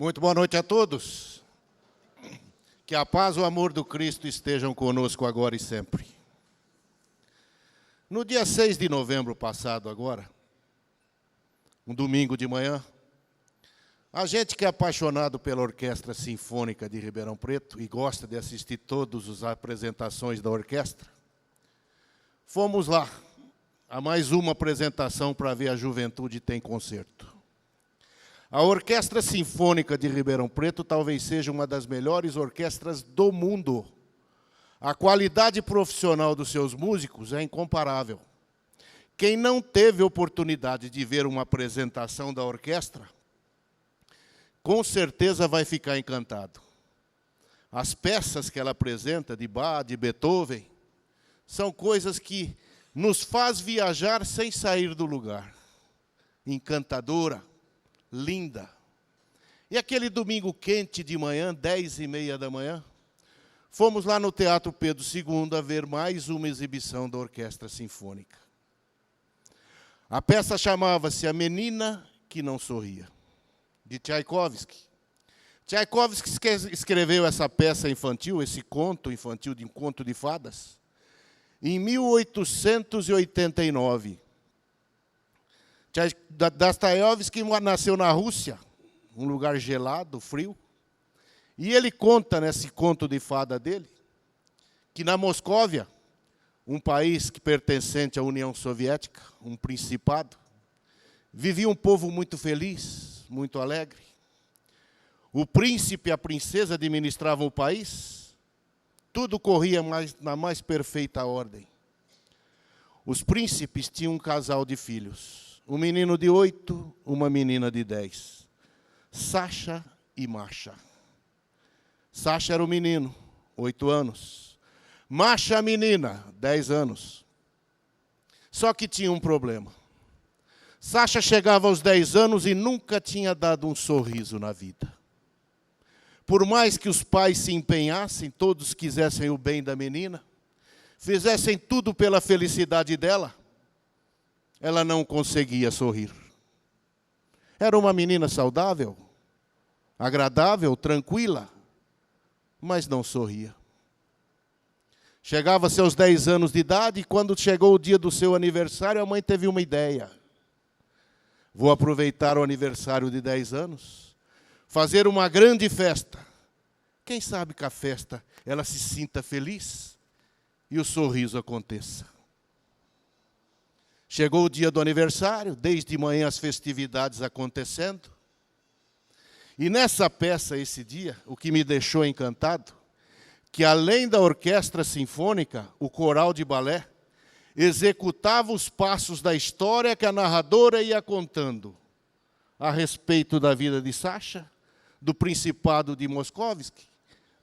Muito boa noite a todos. Que a paz e o amor do Cristo estejam conosco agora e sempre. No dia 6 de novembro passado agora, um domingo de manhã, a gente que é apaixonado pela Orquestra Sinfônica de Ribeirão Preto e gosta de assistir todas as apresentações da orquestra, fomos lá a mais uma apresentação para ver a Juventude Tem Concerto. A Orquestra Sinfônica de Ribeirão Preto talvez seja uma das melhores orquestras do mundo. A qualidade profissional dos seus músicos é incomparável. Quem não teve oportunidade de ver uma apresentação da orquestra, com certeza vai ficar encantado. As peças que ela apresenta, de Bach, de Beethoven, são coisas que nos faz viajar sem sair do lugar. Encantadora, linda. E aquele domingo quente de manhã, 10h30 da manhã, fomos lá no Teatro Pedro II a ver mais uma exibição da Orquestra Sinfônica. A peça chamava-se A Menina que Não Sorria, de Tchaikovsky. Tchaikovsky escreveu essa peça infantil, esse conto infantil de um conto de fadas, em 1889. Dostoiévski nasceu na Rússia, um lugar gelado, frio, e ele conta nesse conto de fada dele que na Moscóvia, um país que pertencente à União Soviética, um principado, vivia um povo muito feliz, muito alegre. O príncipe e a princesa administravam o país, tudo corria na mais perfeita ordem. Os príncipes tinham um casal de filhos. Um menino de 8, uma menina de 10. Sasha e Masha. Sasha era o menino, 8 anos. Masha a menina, 10 anos. Só que tinha um problema. Sasha chegava aos 10 anos e nunca tinha dado um sorriso na vida. Por mais que os pais se empenhassem, todos quisessem o bem da menina, fizessem tudo pela felicidade dela, ela não conseguia sorrir. Era uma menina saudável, agradável, tranquila, mas não sorria. Chegava-se aos 10 anos de idade e quando chegou o dia do seu aniversário, a mãe teve uma ideia. Vou aproveitar o aniversário de 10 anos, fazer uma grande festa. Quem sabe que a festa ela se sinta feliz e o sorriso aconteça. Chegou o dia do aniversário, desde manhã as festividades acontecendo. E nessa peça, esse dia, o que me deixou encantado, que além da orquestra sinfônica, o coral de balé executava os passos da história que a narradora ia contando a respeito da vida de Sasha, do principado de Moscovsky,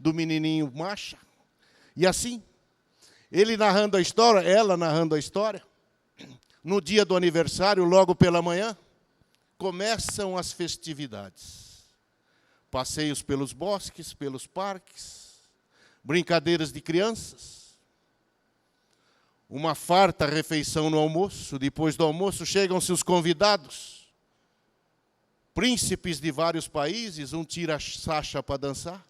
do menininho Masha. E assim, ele narrando a história, ela narrando a história. No dia do aniversário, logo pela manhã, começam as festividades. Passeios pelos bosques, pelos parques, brincadeiras de crianças. Uma farta refeição no almoço. Depois do almoço, chegam-se os convidados. Príncipes de vários países, um tira a Sasha para dançar.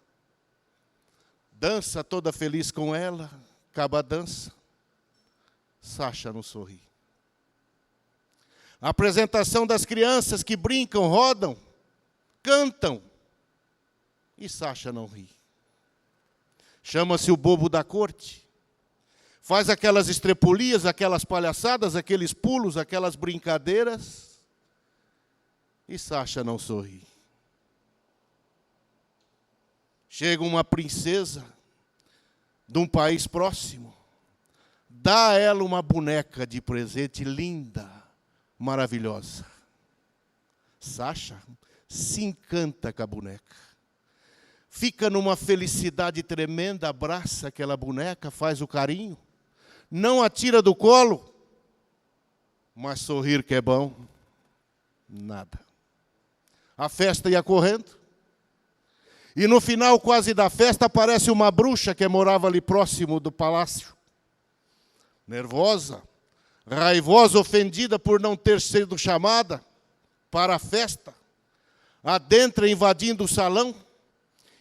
Dança toda feliz com ela, acaba a dança. Sasha não sorri. A apresentação das crianças que brincam, rodam, cantam. E Sasha não ri. Chama-se o bobo da corte. Faz aquelas estrepulias, aquelas palhaçadas, aqueles pulos, aquelas brincadeiras. E Sasha não sorri. Chega uma princesa de um país próximo. Dá a ela uma boneca de presente linda, maravilhosa. Sasha se encanta com a boneca. Fica numa felicidade tremenda, abraça aquela boneca, faz o carinho. Não a tira do colo, mas sorrir que é bom, nada. A festa ia correndo. E no final quase da festa aparece uma bruxa que morava ali próximo do palácio. Nervosa, raivosa, ofendida por não ter sido chamada para a festa. adentra invadindo o salão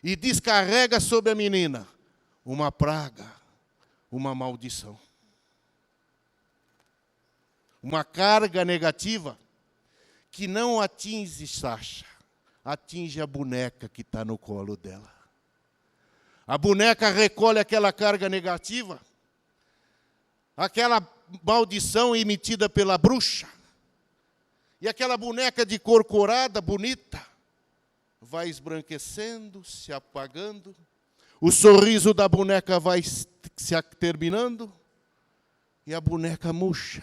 e descarrega sobre a menina uma praga, uma maldição. Uma carga negativa que não atinge Sasha, atinge a boneca que está no colo dela. A boneca recolhe aquela carga negativa, aquela maldição emitida pela bruxa, e aquela boneca de cor corada, bonita, vai esbranquecendo, se apagando, o sorriso da boneca vai se terminando, e a boneca murcha,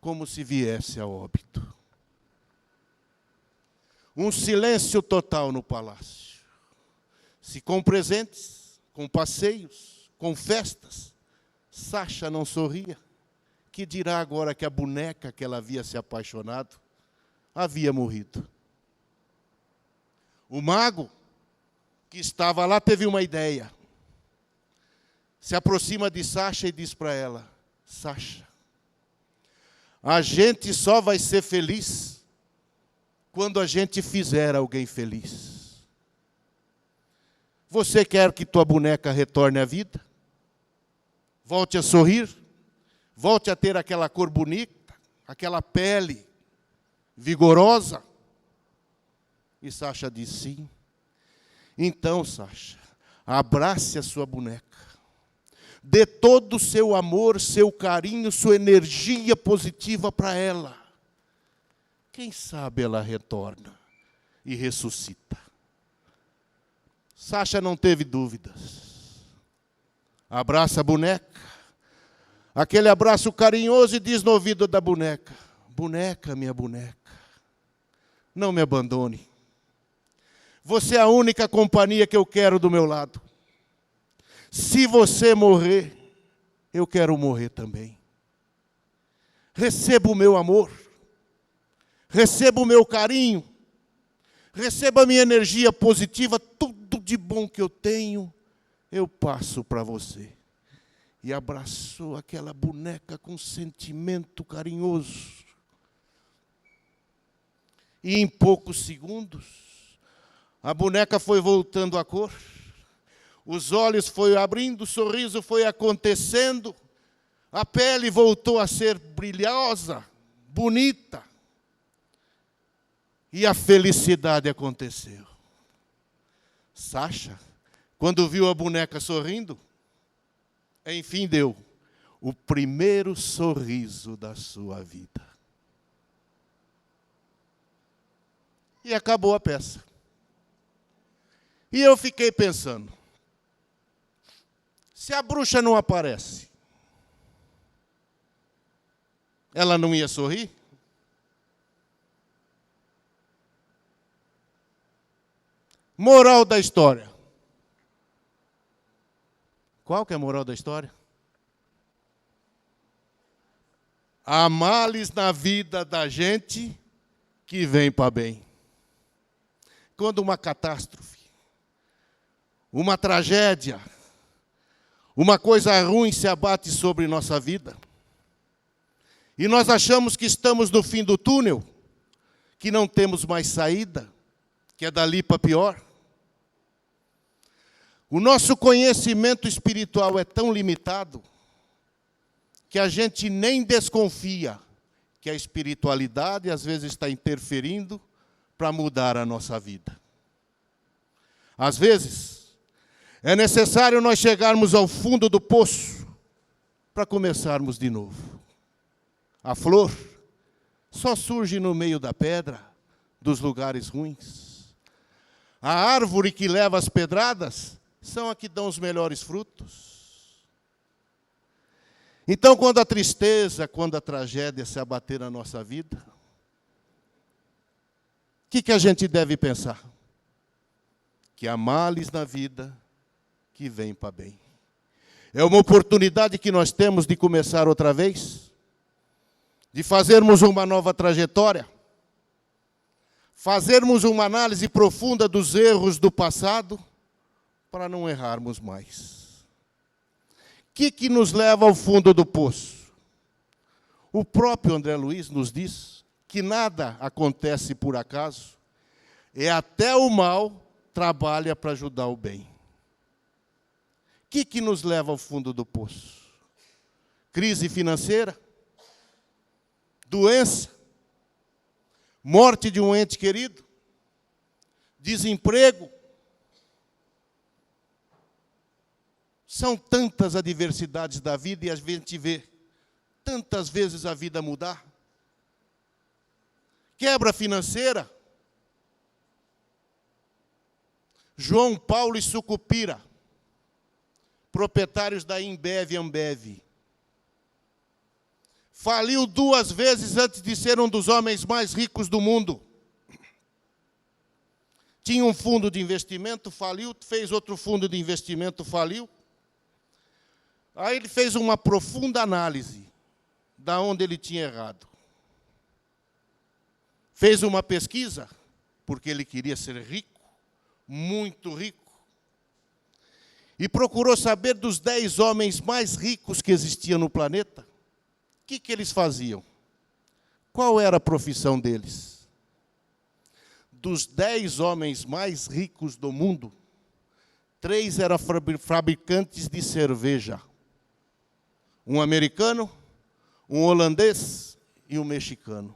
como se viesse a óbito. Um silêncio total no palácio. Se com presentes, com passeios, com festas, Sasha não sorria. Que dirá agora que a boneca que ela havia se apaixonado havia morrido? O mago que estava lá teve uma ideia. Se aproxima de Sasha e diz para ela: Sasha, a gente só vai ser feliz quando a gente fizer alguém feliz. Você quer que tua boneca retorne à vida? Volte a sorrir? Volte a ter aquela cor bonita, aquela pele vigorosa? E Sasha disse sim. Então, Sasha, abrace a sua boneca. Dê todo o seu amor, seu carinho, sua energia positiva para ela. Quem sabe ela retorna e ressuscita. Sasha não teve dúvidas. Abraça a boneca. Aquele abraço carinhoso e diz no ouvido da boneca: boneca, minha boneca, não me abandone. Você é a única companhia que eu quero do meu lado. Se você morrer, eu quero morrer também. Receba o meu amor, receba o meu carinho, receba a minha energia positiva, tudo de bom que eu tenho, eu passo para você. E abraçou aquela boneca com sentimento carinhoso. E em poucos segundos, a boneca foi voltando à cor, os olhos foram abrindo, o sorriso foi acontecendo, a pele voltou a ser brilhosa, bonita, e a felicidade aconteceu. Sasha, quando viu a boneca sorrindo, enfim deu o primeiro sorriso da sua vida. E acabou a peça. E eu fiquei pensando, se a bruxa não aparece, ela não ia sorrir? Moral da história. Qual que é a moral da história? Há males na vida da gente que vem para bem. Quando uma catástrofe, uma tragédia, uma coisa ruim se abate sobre nossa vida, e nós achamos que estamos no fim do túnel, que não temos mais saída, que é dali para pior. O nosso conhecimento espiritual é tão limitado que a gente nem desconfia que a espiritualidade às vezes está interferindo para mudar a nossa vida. Às vezes, é necessário nós chegarmos ao fundo do poço para começarmos de novo. A flor só surge no meio da pedra, dos lugares ruins. A árvore que leva as pedradas são a que dão os melhores frutos. Então, quando a tristeza, quando a tragédia se abater na nossa vida, o que a gente deve pensar? Que há males na vida que vêm para bem. É uma oportunidade que nós temos de começar outra vez, de fazermos uma nova trajetória, fazermos uma análise profunda dos erros do passado, para não errarmos mais. O que nos leva ao fundo do poço? O próprio André Luiz nos diz que nada acontece por acaso, é até o mal trabalha para ajudar o bem. O que nos leva ao fundo do poço? Crise financeira? Doença? Morte de um ente querido? Desemprego? São tantas adversidades da vida e a gente vê tantas vezes a vida mudar. Quebra financeira? João Paulo e Sucupira, proprietários da Embev e Ambev. Faliu 2 vezes antes de ser um dos homens mais ricos do mundo. Tinha um fundo de investimento, faliu, fez outro fundo de investimento, faliu. Aí ele fez uma profunda análise da onde ele tinha errado. Fez uma pesquisa, porque ele queria ser rico, muito rico, e procurou saber dos 10 homens mais ricos que existiam no planeta, o que eles faziam? Qual era a profissão deles? Dos 10 homens mais ricos do mundo, 3 eram fabricantes de cerveja. Um americano, um holandês e um mexicano.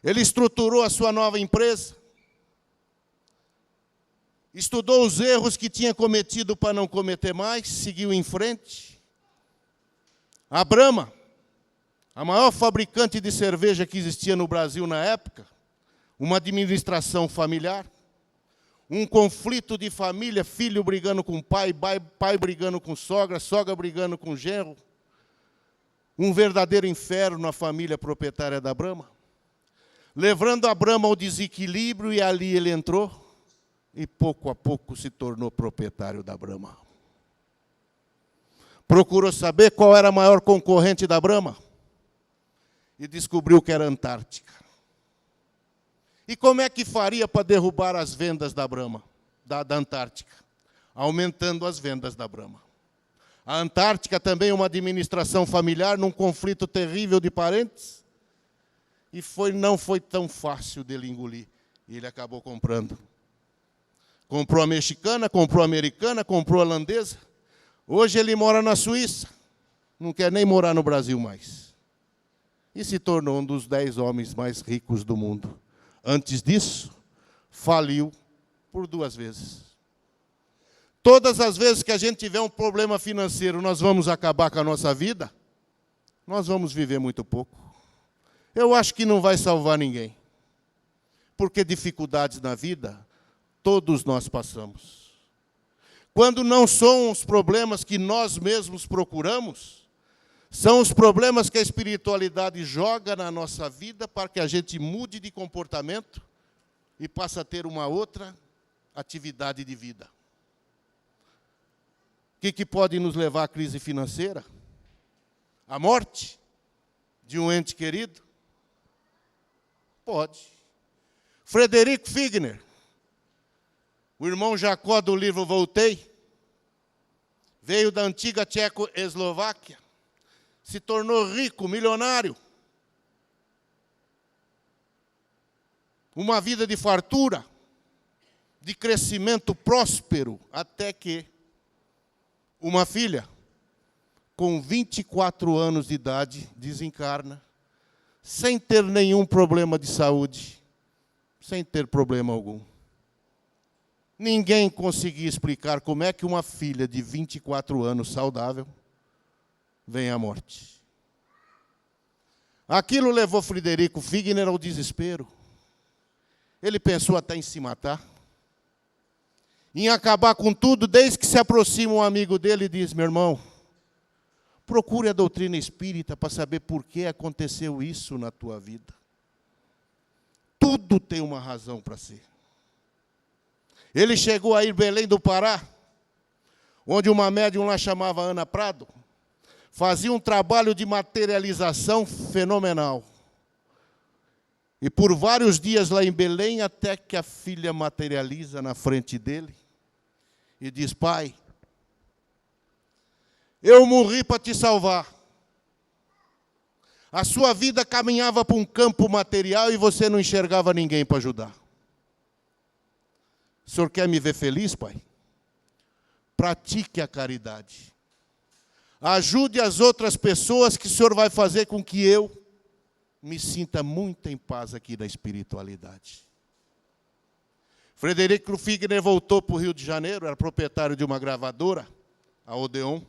Ele estruturou a sua nova empresa, estudou os erros que tinha cometido para não cometer mais, seguiu em frente. A Brahma, a maior fabricante de cerveja que existia no Brasil na época, uma administração familiar, um conflito de família, filho brigando com pai, pai brigando com sogra, sogra brigando com genro, um verdadeiro inferno na família proprietária da Brahma, levando a Brahma ao desequilíbrio, e ali ele entrou, e pouco a pouco se tornou proprietário da Brahma. Procurou saber qual era a maior concorrente da Brahma, e descobriu que era a Antártica. E como é que faria para derrubar as vendas da Brahma, da Antártica? Aumentando as vendas da Brahma. A Antártica também é uma administração familiar, num conflito terrível de parentes, e não foi tão fácil dele engolir. E ele acabou comprando. Comprou a mexicana, comprou a americana, comprou a holandesa. Hoje ele mora na Suíça. Não quer nem morar no Brasil mais. E se tornou um dos 10 homens mais ricos do mundo. Antes disso, faliu por 2 vezes. Todas as vezes que a gente tiver um problema financeiro, nós vamos acabar com a nossa vida, nós vamos viver muito pouco. Eu acho que não vai salvar ninguém. Porque dificuldades na vida, todos nós passamos. Quando não são os problemas que nós mesmos procuramos, são os problemas que a espiritualidade joga na nossa vida para que a gente mude de comportamento e passe a ter uma outra atividade de vida. O que pode nos levar à crise financeira? A morte de um ente querido? Pode. Frederico Figner, o irmão Jacó do livro Voltei, veio da antiga Tchecoslováquia, se tornou rico, milionário. Uma vida de fartura, de crescimento próspero, até que uma filha, com 24 anos de idade, desencarna, sem ter nenhum problema de saúde, sem ter problema algum. Ninguém conseguia explicar como é que uma filha de 24 anos saudável vem à morte. Aquilo levou Frederico Figner ao desespero. Ele pensou até em se matar, em acabar com tudo, desde que se aproxima um amigo dele e diz: meu irmão, procure a doutrina espírita para saber por que aconteceu isso na tua vida. Tudo tem uma razão para ser. Ele chegou a ir Belém do Pará, onde uma médium lá chamava Ana Prado, fazia um trabalho de materialização fenomenal. E por vários dias lá em Belém, até que a filha materializa na frente dele e diz: pai, eu morri para te salvar. A sua vida caminhava para um campo material e você não enxergava ninguém para ajudar. O senhor quer me ver feliz, pai? Pratique a caridade. Ajude as outras pessoas, que o senhor vai fazer com que eu me sinta muito em paz aqui na espiritualidade. Frederico Figner voltou para o Rio de Janeiro, era proprietário de uma gravadora, a Odeon.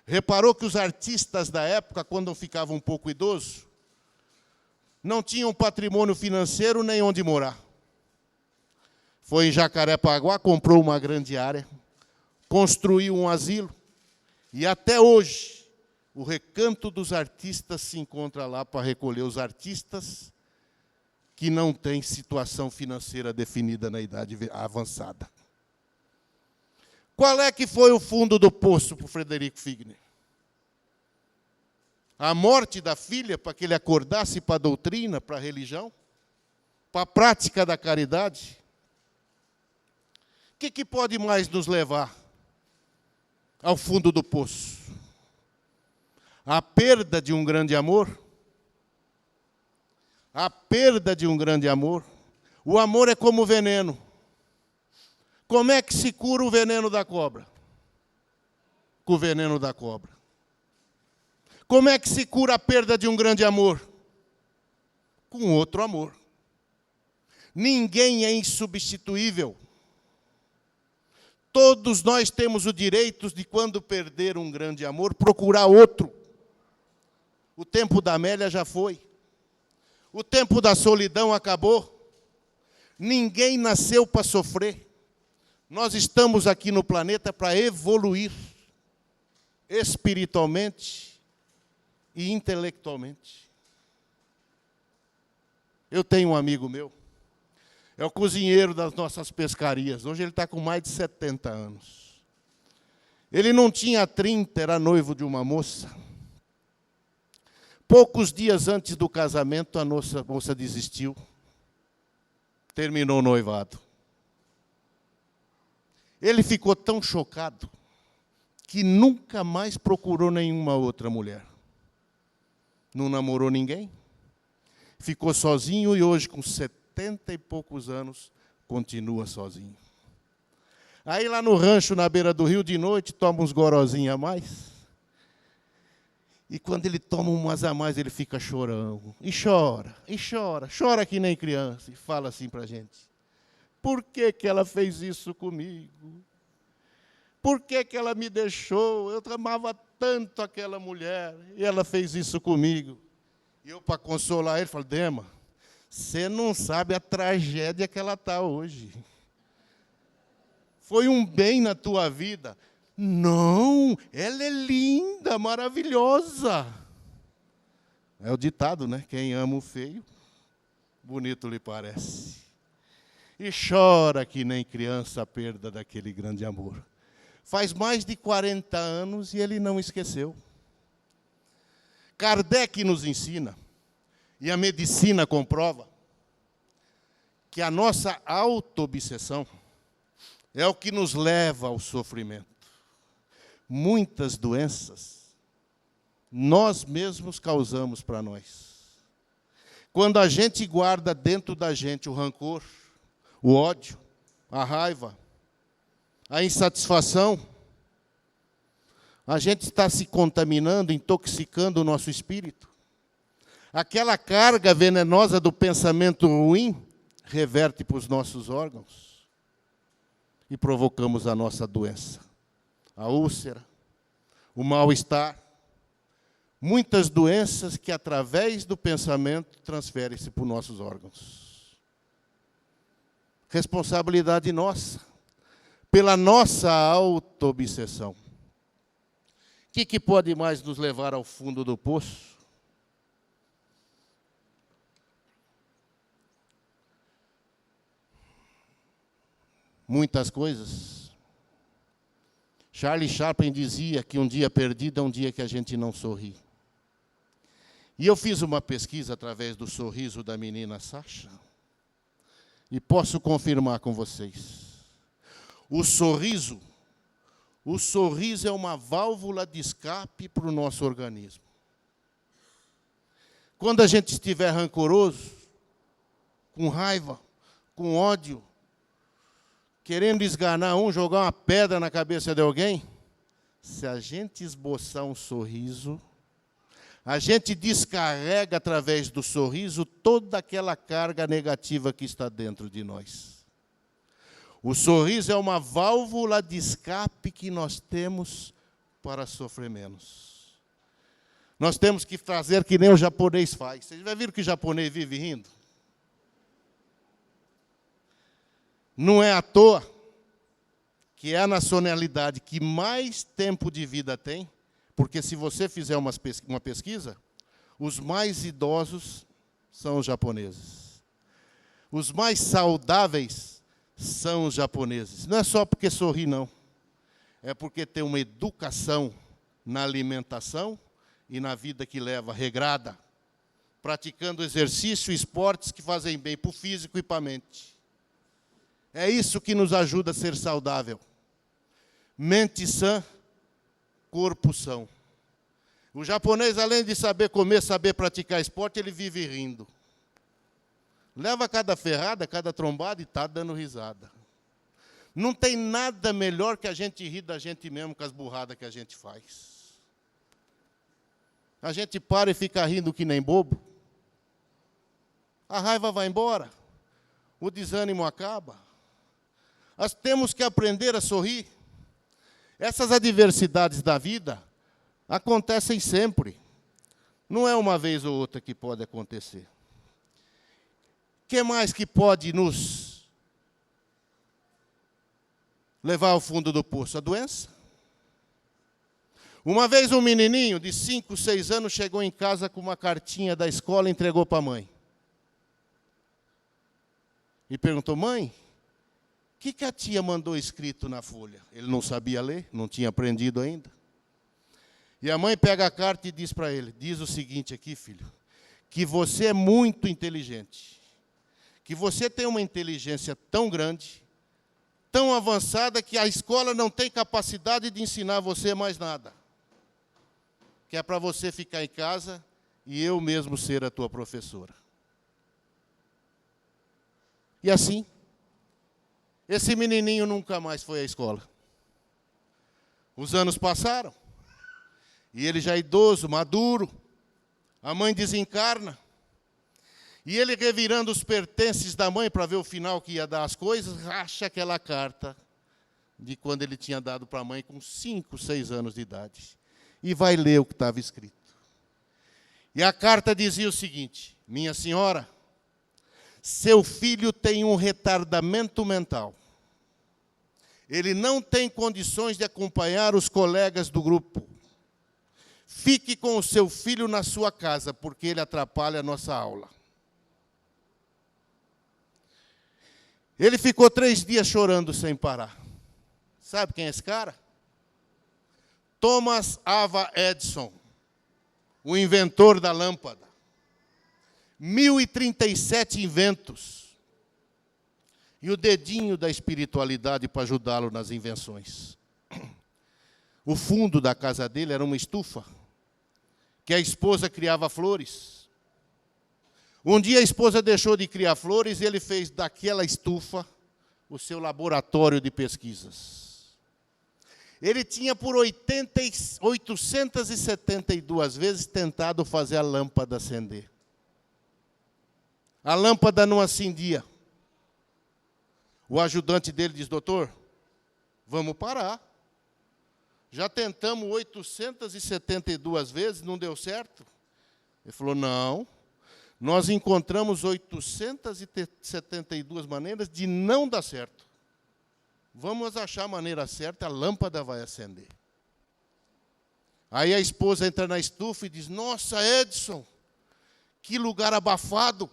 Reparou que os artistas da época, quando ficavam um pouco idosos, não tinham patrimônio financeiro nem onde morar. Foi em Jacarepaguá, comprou uma grande área, construiu um asilo, e até hoje o Recanto dos Artistas se encontra lá para recolher os artistas que não têm situação financeira definida na idade avançada. Qual é que foi o fundo do poço para o Frederico Figner? A morte da filha, para que ele acordasse para a doutrina, para a religião, para a prática da caridade? O que pode mais nos levar ao fundo do poço? A perda de um grande amor? A perda de um grande amor? O amor é como o veneno. Como é que se cura o veneno da cobra? Com o veneno da cobra. Como é que se cura a perda de um grande amor? Com outro amor. Ninguém é insubstituível. Todos nós temos o direito de, quando perder um grande amor, procurar outro. O tempo da Amélia já foi. O tempo da solidão acabou. Ninguém nasceu para sofrer. Nós estamos aqui no planeta para evoluir espiritualmente e intelectualmente. Eu tenho um amigo meu, é o cozinheiro das nossas pescarias. Hoje ele está com mais de 70 anos. Ele não tinha 30, era noivo de uma moça. Poucos dias antes do casamento, a moça desistiu. Terminou o noivado. Ele ficou tão chocado que nunca mais procurou nenhuma outra mulher. Não namorou ninguém. Ficou sozinho e hoje, com 70 e poucos anos, continua sozinho. Aí lá no rancho, na beira do rio, de noite, toma uns gorozinhos a mais. E quando ele toma umas a mais, ele fica chorando. E chora, chora que nem criança. E fala assim para a gente: por que ela fez isso comigo? Por que ela me deixou? Eu amava tanto aquela mulher e ela fez isso comigo. E eu, para consolar ele, falo: Dema, você não sabe a tragédia que ela está hoje. Foi um bem na tua vida. Não, ela é linda, maravilhosa. É o ditado, né? Quem ama o feio, bonito lhe parece. E chora que nem criança a perda daquele grande amor. Faz mais de 40 anos e ele não esqueceu. Kardec nos ensina, e a medicina comprova, que a nossa auto-obsessão é o que nos leva ao sofrimento. Muitas doenças nós mesmos causamos para nós. Quando a gente guarda dentro da gente o rancor, o ódio, a raiva, a insatisfação, a gente está se contaminando, intoxicando o nosso espírito. Aquela carga venenosa do pensamento ruim reverte para os nossos órgãos e provocamos a nossa doença. A úlcera, o mal-estar, muitas doenças que, através do pensamento, transferem-se para os nossos órgãos. Responsabilidade nossa, pela nossa auto-obsessão. O que pode mais nos levar ao fundo do poço? Muitas coisas. Charlie Chaplin dizia que um dia perdido é um dia que a gente não sorri. E eu fiz uma pesquisa através do sorriso da menina Sasha, e posso confirmar com vocês. O sorriso é uma válvula de escape para o nosso organismo. Quando a gente estiver rancoroso, com raiva, com ódio, querendo esganar um, jogar uma pedra na cabeça de alguém, se a gente esboçar um sorriso, a gente descarrega através do sorriso toda aquela carga negativa que está dentro de nós. O sorriso é uma válvula de escape que nós temos para sofrer menos. Nós temos que fazer que nem o japonês faz. Vocês já viram que o japonês vive rindo? Não é à toa que é a nacionalidade que mais tempo de vida tem, porque se você fizer uma pesquisa, os mais idosos são os japoneses. Os mais saudáveis são os japoneses. Não é só porque sorri, não. É porque tem uma educação na alimentação e na vida que leva regrada, praticando exercício e esportes que fazem bem para o físico e para a mente. É isso que nos ajuda a ser saudável. Mente sã, corpo são. O japonês, além de saber comer, saber praticar esporte, ele vive rindo. Leva cada ferrada, cada trombada e está dando risada. Não tem nada melhor que a gente rir da gente mesmo com as burradas que a gente faz. A gente para e fica rindo que nem bobo. A raiva vai embora. O desânimo acaba. Nós temos que aprender a sorrir. Essas adversidades da vida acontecem sempre. Não é uma vez ou outra que pode acontecer. O que mais que pode nos levar ao fundo do poço? A doença. Uma vez um menininho de 5, 6 anos chegou em casa com uma cartinha da escola e entregou para a mãe. E perguntou: mãe, o que a tia mandou escrito na folha? Ele não sabia ler, não tinha aprendido ainda. E a mãe pega a carta e diz para ele: diz o seguinte aqui, filho, que você é muito inteligente, que você tem uma inteligência tão grande, tão avançada, que a escola não tem capacidade de ensinar você mais nada. Que é para você ficar em casa e eu mesmo ser a tua professora. E assim, esse menininho nunca mais foi à escola. Os anos passaram. E ele já idoso, maduro. A mãe desencarna. E ele, revirando os pertences da mãe para ver o final que ia dar as coisas, acha aquela carta de quando ele tinha dado para a mãe com 5, 6 anos de idade. E vai ler o que estava escrito. E a carta dizia o seguinte: minha senhora, seu filho tem um retardamento mental. Ele não tem condições de acompanhar os colegas do grupo. Fique com o seu filho na sua casa, porque ele atrapalha a nossa aula. Ele ficou 3 dias chorando sem parar. Sabe quem é esse cara? Thomas Alva Edison, o inventor da lâmpada. 1037 inventos. E o dedinho da espiritualidade para ajudá-lo nas invenções. O fundo da casa dele era uma estufa, que a esposa criava flores. Um dia a esposa deixou de criar flores e ele fez daquela estufa o seu laboratório de pesquisas. Ele tinha por 872 vezes tentado fazer a lâmpada acender. A lâmpada não acendia. O ajudante dele diz: doutor, vamos parar. Já tentamos 872 vezes, não deu certo? Ele falou: não, nós encontramos 872 maneiras de não dar certo. Vamos achar a maneira certa, a lâmpada vai acender. Aí a esposa entra na estufa e diz: nossa, Edson, que lugar abafado.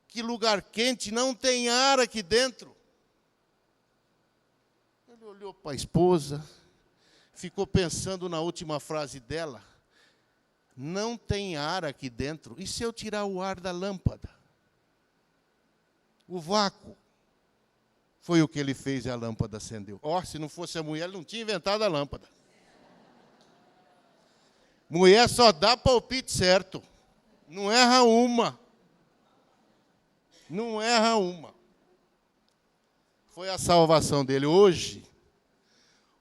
Que lugar quente, não tem ar aqui dentro. Ele olhou para a esposa, ficou pensando na última frase dela. Não tem ar aqui dentro. E se eu tirar o ar da lâmpada? O vácuo. Foi o que ele fez e a lâmpada acendeu. Se não fosse a mulher, ele não tinha inventado a lâmpada. Mulher só dá palpite certo. Não erra uma. Não erra uma. Foi a salvação dele. Hoje,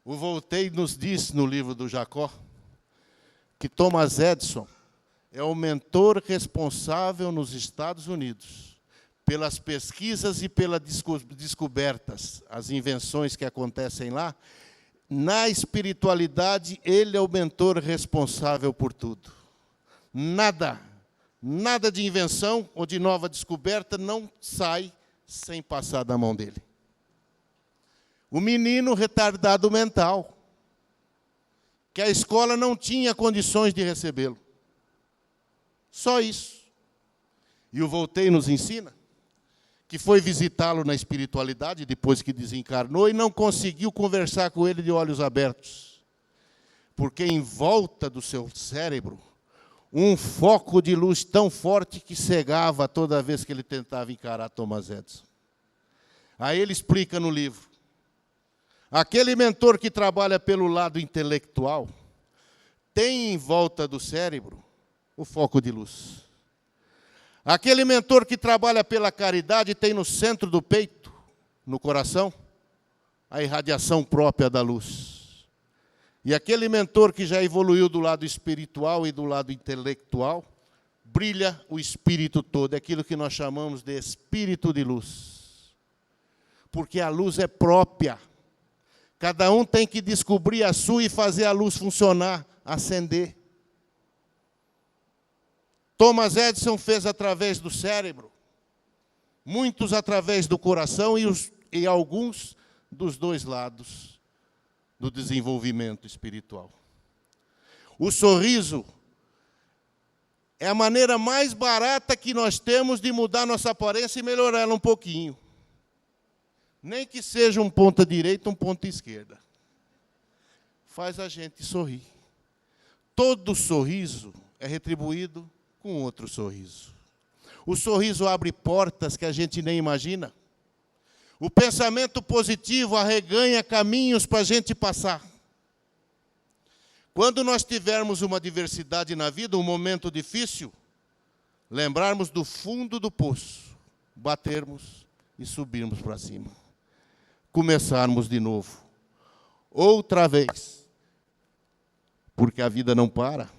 o Voltaire nos disse no livro do Jacó que Thomas Edison é o mentor responsável nos Estados Unidos pelas pesquisas e pelas descobertas, as invenções que acontecem lá. Na espiritualidade, ele é o mentor responsável por tudo. Nada de invenção ou de nova descoberta não sai sem passar da mão dele. O menino retardado mental, que a escola não tinha condições de recebê-lo. Só isso. E o Voltaire nos ensina que foi visitá-lo na espiritualidade, depois que desencarnou, e não conseguiu conversar com ele de olhos abertos. Porque em volta do seu cérebro, um foco de luz tão forte que cegava toda vez que ele tentava encarar Thomas Edison. Aí ele explica no livro. Aquele mentor que trabalha pelo lado intelectual tem em volta do cérebro o foco de luz. Aquele mentor que trabalha pela caridade tem no centro do peito, no coração, a irradiação própria da luz. E aquele mentor que já evoluiu do lado espiritual e do lado intelectual, brilha o espírito todo, é aquilo que nós chamamos de espírito de luz. Porque a luz é própria. Cada um tem que descobrir a sua e fazer a luz funcionar, acender. Thomas Edison fez através do cérebro, muitos através do coração e alguns dos dois lados do desenvolvimento espiritual. O sorriso é a maneira mais barata que nós temos de mudar nossa aparência e melhorar ela um pouquinho. Nem que seja um ponta direita, um ponta esquerda. Faz a gente sorrir. Todo sorriso é retribuído com outro sorriso. O sorriso abre portas que a gente nem imagina. O pensamento positivo arreganha caminhos para a gente passar. Quando nós tivermos uma adversidade na vida, um momento difícil, lembrarmos do fundo do poço, batermos e subirmos para cima. Começarmos de novo. Outra vez. Porque a vida não para.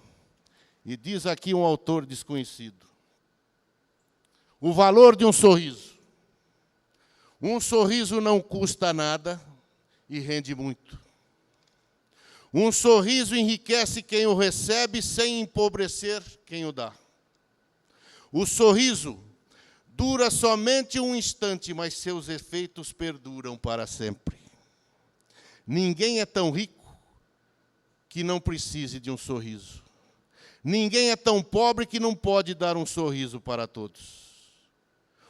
E diz aqui um autor desconhecido. O valor de um sorriso. Um sorriso não custa nada e rende muito. Um sorriso enriquece quem o recebe sem empobrecer quem o dá. O sorriso dura somente um instante, mas seus efeitos perduram para sempre. Ninguém é tão rico que não precise de um sorriso. Ninguém é tão pobre que não pode dar um sorriso para todos.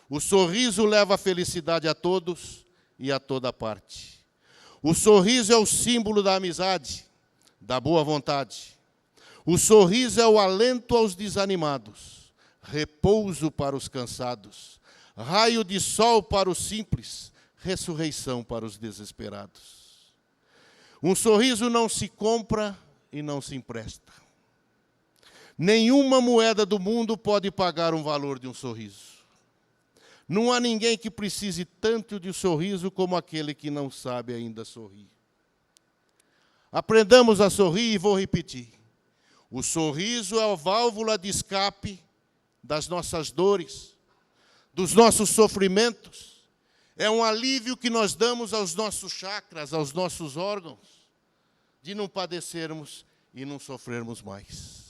O sorriso leva a felicidade a todos e a toda parte. O sorriso é o símbolo da amizade, da boa vontade. O sorriso é o alento aos desanimados, repouso para os cansados, raio de sol para os simples, ressurreição para os desesperados. Um sorriso não se compra e não se empresta. Nenhuma moeda do mundo pode pagar um valor de um sorriso. Não há ninguém que precise tanto de um sorriso como aquele que não sabe ainda sorrir. Aprendamos a sorrir e vou repetir. O sorriso é a válvula de escape das nossas dores, dos nossos sofrimentos. É um alívio que nós damos aos nossos chakras, aos nossos órgãos, de não padecermos e não sofrermos mais.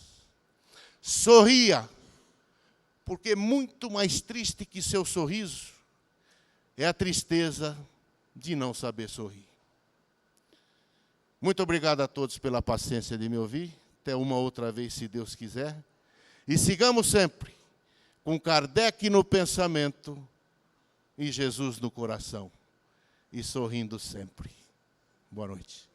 Sorria, porque muito mais triste que seu sorriso é a tristeza de não saber sorrir. Muito obrigado a todos pela paciência de me ouvir. Até uma outra vez, se Deus quiser. E sigamos sempre com Kardec no pensamento e Jesus no coração. E sorrindo sempre. Boa noite.